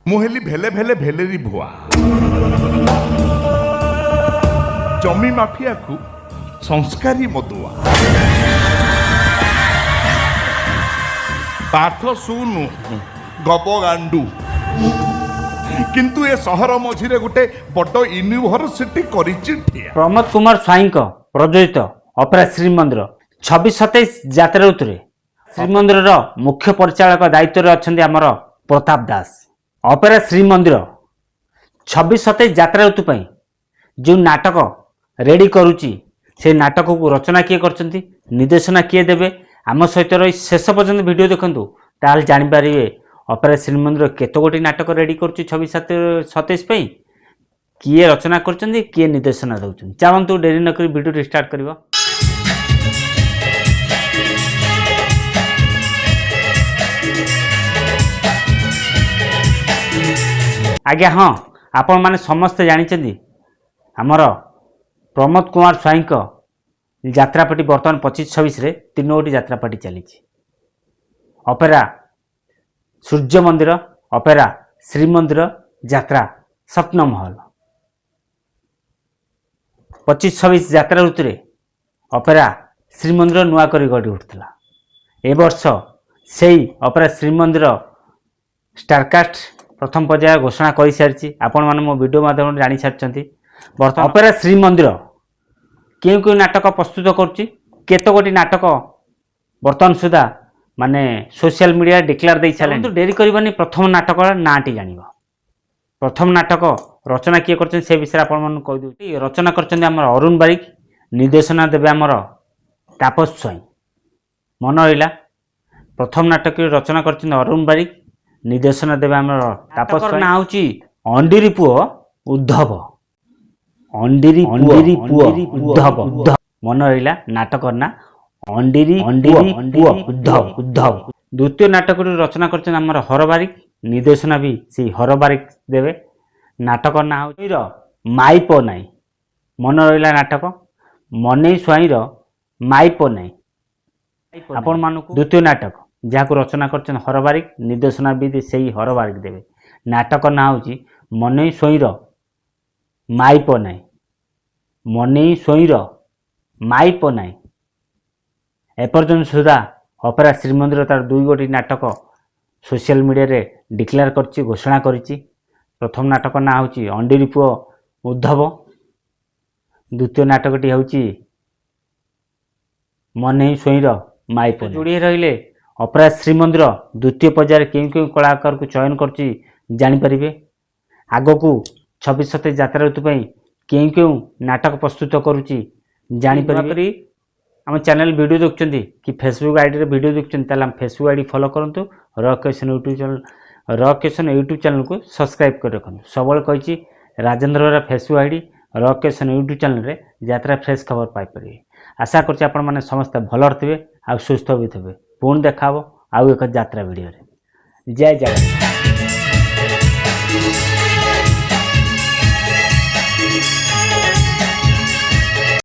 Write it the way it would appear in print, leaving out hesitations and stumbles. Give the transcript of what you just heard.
मुहेली भेले भेले भेलेरी भुआ जमी माफिया को संस्कारी मदुआ पाठ सुनु गब गांडू किंतु ए सहर मझिरे गोटे बड़ यूनिभर्सिटी करिछि ठिया। प्रमोद कुमार स्वाई प्रयोजित ऑपेरा श्रीमंदिर 26-27 यात्रा ऋतु श्रीमंदिर मुख्य परिचालक दायित्व अच्छा आमर प्रताप दास। ऑपेरा श्रीमंदिर 26-27 यात्रा ऋतु जो नाटक रेडी करुच्ची से नाटक को रचना किए कर निर्देशना किए देवे आम सहित रही शेष पर्यंत वीडियो देखु ताल जापर ऑपेरा श्रीमंदिर केत गोटी नाटक रेडी करुच्ची 26-27 किए रचना कर किए निर्देशना दौरान चलतु डेरी नक वीडियो स्टार्ट कर। आज्ञा हाँ आपण मैंने समस्ते जानी आमर प्रमोद कुमार स्वाई यात्रापाटी बर्तमान 25-26 रे 3 गोटी यात्रापाटी चली ऑपेरा सूर्य मंदिर ऑपेरा श्रीमंदिर यात्रा स्वप्न महल 25-26 यात्रा ऋतु ऑपेरा श्रीमंदिर नुआ करी गढ़ी उठला। ए वर्ष से ऑपेरा श्रीमंदिर स्टारकास्ट प्रथम पर्याय घोषणा कर सारी आपण मैंने मो वीडियो माध्यम जानी सारी। बर्तमान ऑपेरा श्रीमंदिर क्यों क्यों नाटक प्रस्तुत करत गोटी नाटक बर्तमान सुधा माने सोशल मीडिया डिक्लेयर दे सारे तो डेरी करनी प्रथम नाटक नाटी जान प्रथम नाटक रचना किए कर विषय आप कहीदे रचना कर अरुण बारिक निर्देशना देवे आमर तापस स्वाई मन रहा प्रथम नाटक रचना कर अरुण बारिक निर्देशना देवे आमर तापस ना हूँ अंडीरी पुओ उद्धव अंडीरी उद्धव मन रहा नाटक ना अंडीरी उद्धव उद्धव। द्वितीय नाटक रचना कर हर बारिक निर्देशना भी से हर बारिक देवे नाटक ना हूँ माइपो नाई मन रहा नाटक मनै स्वाई माइपो नाई आपण मानक द्वितीय नाटक जहाँ रचना कर हर बारिक निर्देशना भी से हर बारिक देवे नाटक ना हूँ मनै स्वाई माइपो नाई मनै स्वाई माइपो नाई। एपर्यंत सुधा ऑपेरा श्रीमंदिर तार 2 गोटी नाटक सोशल मीडिया रे डिक्लेयर कर घोषणा कर। प्रथम नाटक ना हूँ अंडीरी पुओ उद्धव द्वितीय नाटकटी हूँ मनै स्वाई माइपो जोड़ी रहिले ऑपेरा श्रीमंदिर द्वितीय पर्यायर क्यों क्यों कलाकार को चयन कर जानीपर आग को 26-27 यात्रा ऋतु क्यों क्यों नाटक प्रस्तुत करुच्ची जानीपर। आम चैनल वीडियो देखुं कि फेसबुक आईडी वीडियो देखुं फेसबुक आईडी फॉलो करूँ रॉक क्वेश्चन यूट्यूब चैनल को सब्सक्राइब कर रखुँ सब कही Rajendra Facebook ID rock question YouTube channel रे यात्रा फ्रेश खबर पाइपर। आशा करछि आपण माने समस्त भल थे आ सुस्थ भी थे पुणी देखा आउ एक यात्रा वीडियो रे। जय जगन्नाथ।